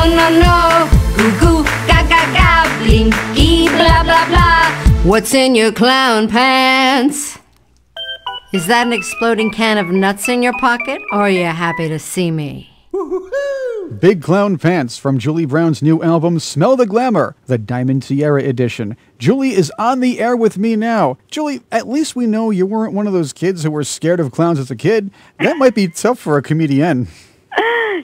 no, no. Goo goo, ga ga ga, blinky, blah blah blah. What's in your clown pants? Is that an exploding can of nuts in your pocket, or are you happy to see me? Big Clown Pants from Julie Brown's new album, Smell the Glamour, the Diamond Tiara Edition. Julie is on the air with me now. Julie, at least we know you weren't one of those kids who were scared of clowns as a kid. That might be tough for a comedienne.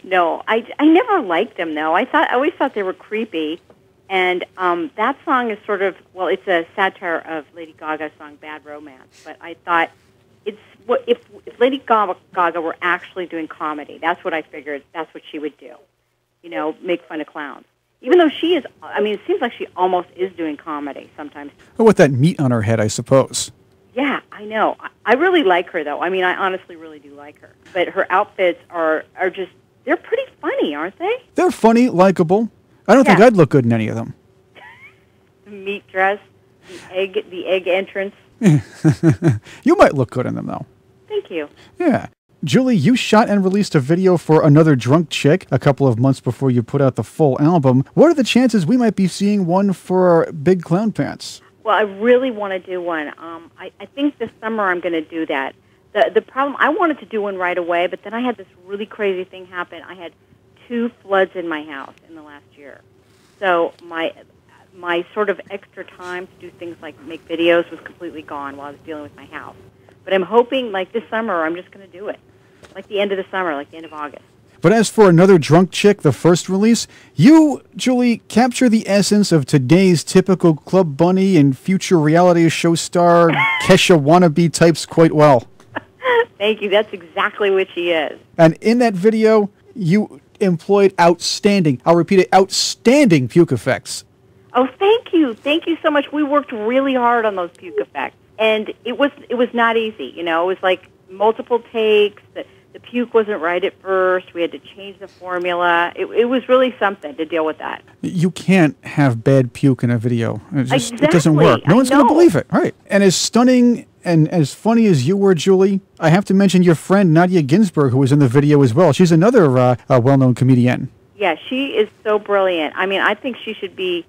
No, I never liked them, though. I always thought they were creepy. And that song is sort of, well, it's a satire of Lady Gaga's song, Bad Romance. But I thought, if Lady Gaga were actually doing comedy, that's what I figured, that's what she would do. You know, make fun of clowns. Even though she is, I mean, it seems like she almost is doing comedy sometimes. Oh, with that meat on her head, I suppose. Yeah, I know. I really like her, though. I mean, I honestly really do like her. But her outfits are just, they're pretty funny, aren't they? They're funny, likable. I don't think I'd look good in any of them. The meat dress, the egg entrance. You might look good in them, though. Thank you. Yeah. Julie, you shot and released a video for Another Drunk Chick a couple of months before you put out the full album. What are the chances we might be seeing one for Big Clown Pants? Well, I really want to do one. I think this summer I'm going to do that. The problem, I wanted to do one right away, but then I had this really crazy thing happen. I had 2 floods in my house in the last year. So my sort of extra time to do things like make videos was completely gone while I was dealing with my house. But I'm hoping, like this summer, I'm just going to do it. Like the end of the summer, like the end of August. But as for Another Drunk Chick, the first release, you, Julie, capture the essence of today's typical Club Bunny and future reality show star Kesha wannabe types quite well. Thank you. That's exactly what she is. And in that video, you employed outstanding, I'll repeat it, outstanding puke effects. Oh, thank you. Thank you so much. We worked really hard on those puke effects. And it was not easy, you know. It was like multiple takes. The puke wasn't right at first. We had to change the formula. It was really something to deal with that. You can't have bad puke in a video. Exactly. It doesn't work. No one's going to believe it. Right. And as stunning and as funny as you were, Julie, I have to mention your friend Nadia Ginsburg, who was in the video as well. She's another well-known comedienne. Yeah, she is so brilliant. I mean, I think she should be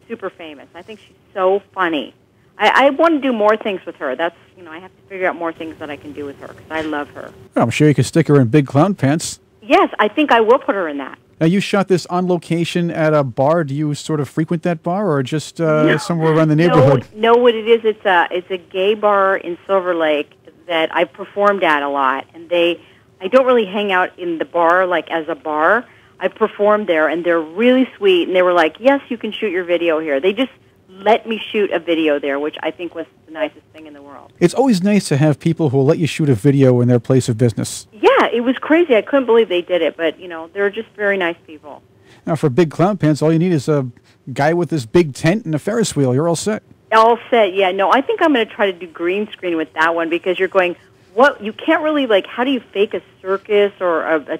super famous. I think she's so funny. I want to do more things with her. That's, you know, I have to figure out more things that I can do with her because I love her. Well, I'm sure you could stick her in Big Clown Pants. Yes, I think I will put her in that. Now, you shot this on location at a bar. Do you sort of frequent that bar or just somewhere around the neighborhood? No, what it is, it's a gay bar in Silver Lake that I performed at a lot. And I don't really hang out in the bar like as a bar. I performed there, and they're really sweet. And they were like, yes, you can shoot your video here. They just let me shoot a video there, which I think was the nicest thing in the world. It's always nice to have people who will let you shoot a video in their place of business. Yeah, it was crazy. I couldn't believe they did it, but, you know, they're just very nice people. Now, for Big Clown Pants, all you need is a guy with this big tent and a Ferris wheel. You're all set. All set, yeah. No, I think I'm going to try to do green screen with that one because you're going, what? You can't really, like, how do you fake a circus or a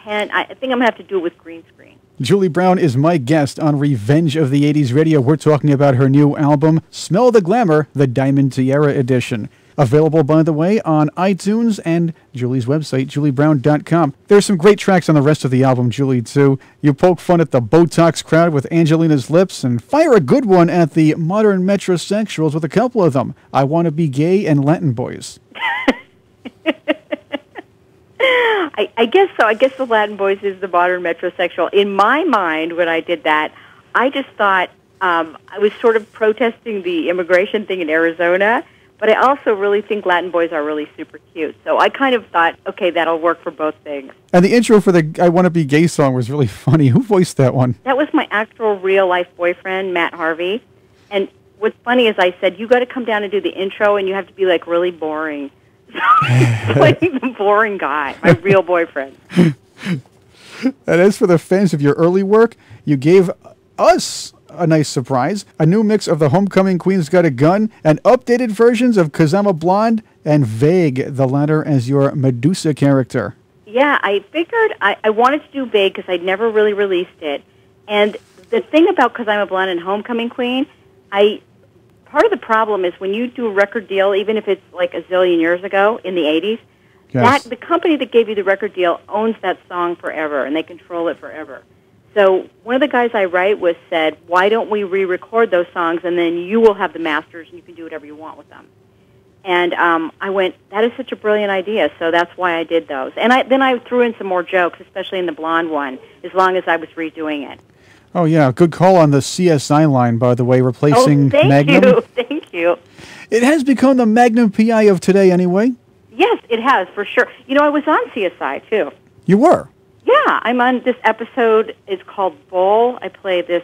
tent? I think I'm going to have to do it with green screen. Julie Brown is my guest on Revenge of the 80s Radio. We're talking about her new album, Smell the Glamour, the Diamond Tiara Edition. Available, by the way, on iTunes and Julie's website, juliebrown.com. There's some great tracks on the rest of the album, Julie, too. You poke fun at the Botox crowd with Angelina's Lips and fire a good one at the modern metrosexuals with a couple of them. I Want to Be Gay and Latin Boys. I guess so. I guess the Latin Boys is the modern metrosexual. In my mind, when I did that, I just thought I was sort of protesting the immigration thing in Arizona, but I also really think Latin Boys are really super cute. So I kind of thought, okay, that'll work for both things. And the intro for the I Want to Be Gay song was really funny. Who voiced that one? That was my actual real-life boyfriend, Matt Harvey. And what's funny is I said, you got to come down and do the intro, and you have to be, like, really boring. Like the boring guy, my real boyfriend. And as for the fans of your early work, you gave us a nice surprise. A new mix of the Homecoming Queen's Got a Gun and updated versions of 'Cause I'm a Blonde and Vague, the latter as your Medusa character. Yeah, I figured I wanted to do Vague because I'd never really released it. And the thing about 'Cause I'm a Blonde and Homecoming Queen, part of the problem is when you do a record deal, even if it's like a zillion years ago in the 80s, yes, the company that gave you the record deal owns that song forever, and they control it forever. So one of the guys I write with said, why don't we re-record those songs, and then you will have the masters, and you can do whatever you want with them. And I went, that is such a brilliant idea, so that's why I did those. And then I threw in some more jokes, especially in the blonde one, as long as I was redoing it. Oh, yeah. Good call on the CSI line, by the way, replacing Magnum. Thank you. It has become the Magnum PI of today, anyway. Yes, it has, for sure. You know, I was on CSI, too. You were? Yeah, I'm on this episode. It's called Bull. I play this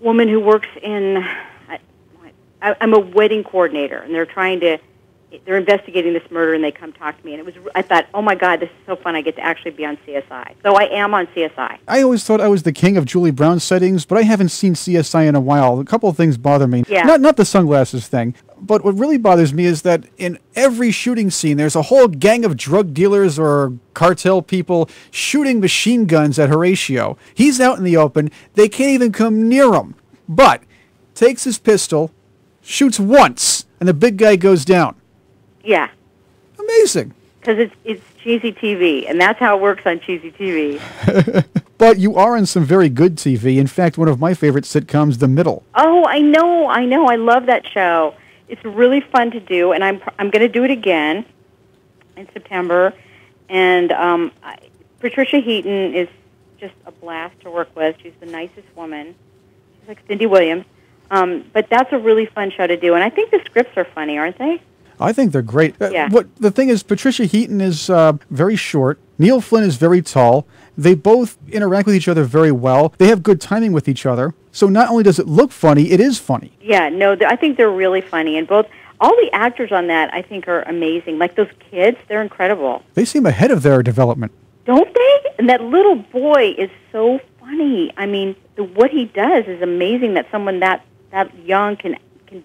woman who works in... I'm a wedding coordinator, and they're investigating this murder, and they come talk to me. And I thought, oh my God, this is so fun! I get to actually be on CSI. So I am on CSI. I always thought I was the king of Julie Brown settings, but I haven't seen CSI in a while. A couple of things bother me. Yeah. Not the sunglasses thing, but what really bothers me is that in every shooting scene, there's a whole gang of drug dealers or cartel people shooting machine guns at Horatio. He's out in the open. They can't even come near him. But takes his pistol, shoots once, and the big guy goes down. Yeah. Amazing. Because it's cheesy TV, and that's how it works on cheesy TV. But you are on some very good TV. In fact, one of my favorite sitcoms, The Middle. Oh, I know. I love that show. It's really fun to do, and I'm going to do it again in September. And Patricia Heaton is just a blast to work with. She's the nicest woman. She's like Cindy Williams. But that's a really fun show to do, and I think the scripts are funny, aren't they? I think they're great. Yeah. The thing is, Patricia Heaton is very short. Neil Flynn is very tall. They both interact with each other very well. They have good timing with each other. So not only does it look funny, it is funny. Yeah, no, I think they're really funny, and all the actors on that, I think, are amazing. Like those kids, they're incredible. They seem ahead of their development. Don't they? And that little boy is so funny. I mean, what he does is amazing that someone that young can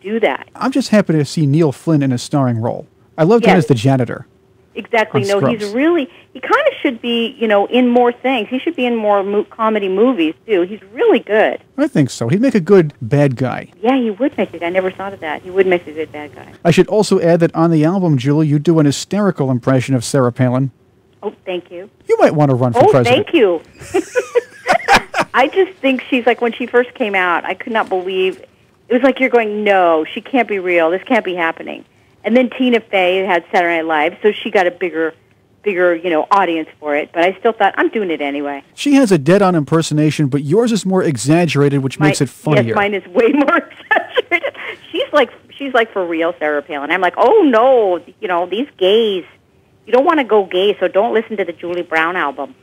do that. I'm just happy to see Neil Flynn in a starring role. I loved him as the janitor. Exactly. No, Scrubs. he kind of should be, in more things. He should be in more comedy movies, too. He's really good. I think so. He'd make a good bad guy. Yeah, he would make it. I never thought of that. He would make a good bad guy. I should also add that on the album, Julie, you do an hysterical impression of Sarah Palin. Oh, thank you. You might want to run for president. Thank you. I just think she's like, when she first came out, I could not believe... It was like you're going, no, she can't be real. This can't be happening. And then Tina Fey had Saturday Night Live, so she got a bigger, audience for it. But I still thought, I'm doing it anyway. She has a dead-on impersonation, but yours is more exaggerated, which makes it funnier. Yes, mine is way more exaggerated. She's like for real, Sarah Palin. I'm like, oh no, these gays. You don't want to go gay, so don't listen to the Julie Brown album.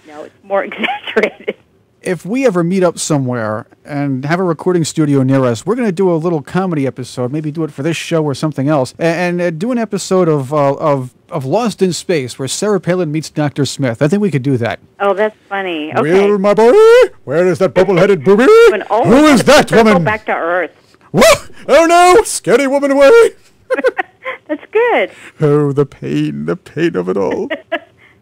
No, it's more exaggerated. If we ever meet up somewhere and have a recording studio near us, we're going to do a little comedy episode, maybe do it for this show or something else, and do an episode of Lost in Space where Sarah Palin meets Dr. Smith. I think we could do that. Oh, that's funny. Okay. Well, my boy, where is that bubble-headed booby? Who is that woman? Go back to Earth. What? Oh, no! Scary woman away! That's good. Oh, the pain of it all.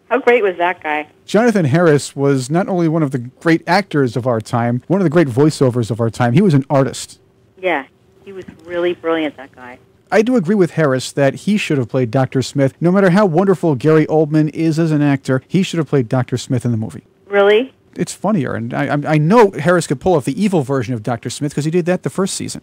How great was that guy? Jonathan Harris was not only one of the great actors of our time, one of the great voiceovers of our time. He was an artist. Yeah, he was really brilliant, that guy. I do agree with Harris that he should have played Dr. Smith. No matter how wonderful Gary Oldman is as an actor, he should have played Dr. Smith in the movie. Really? It's funnier, and I know Harris could pull off the evil version of Dr. Smith because he did that the first season.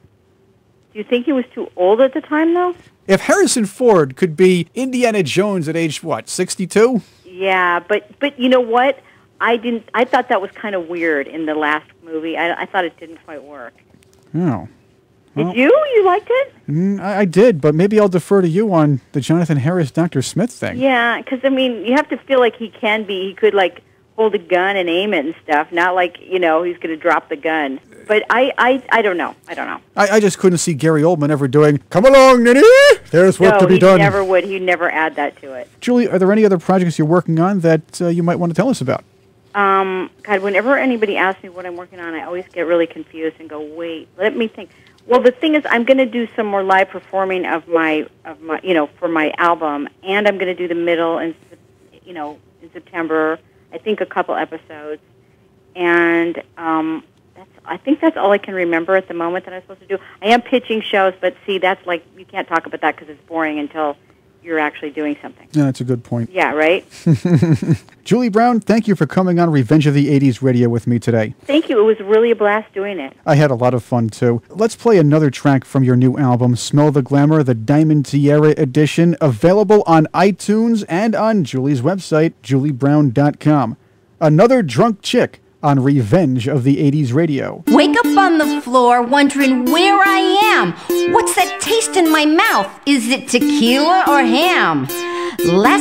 Do you think he was too old at the time, though? If Harrison Ford could be Indiana Jones at age, 62? Yeah, but you know what? I thought that was kind of weird in the last movie. I thought it didn't quite work. Oh. Did you? You liked it? I did, but maybe I'll defer to you on the Jonathan Harris Dr. Smith thing. Yeah, because, you have to feel like he could, hold a gun and aim it and stuff, not like, he's going to drop the gun. But I don't know. I just couldn't see Gary Oldman ever doing, come along, Ninny, there's work to be done. No, he never would. He'd never add that to it. Julie, are there any other projects you're working on that you might want to tell us about? God, whenever anybody asks me what I'm working on, I always get really confused and go, wait, let me think. Well, the thing is, I'm going to do some more live performing of my for my album, and I'm going to do the middle in September. I think a couple episodes, and I think that's all I can remember at the moment that I'm supposed to do. I am pitching shows, but see, that's like you can't talk about that because it's boring until you're actually doing something. Yeah, that's a good point. Yeah, right? Julie Brown, thank you for coming on Revenge of the 80s Radio with me today. Thank you. It was really a blast doing it. I had a lot of fun, too. Let's play another track from your new album, Smell the Glamour, the Diamond Tiara Edition, available on iTunes and on Julie's website, juliebrown.com. Another Drunk Chick on Revenge of the 80s Radio. Wake up on the floor wondering where I am. What's that taste in my mouth? Is it tequila or ham? Last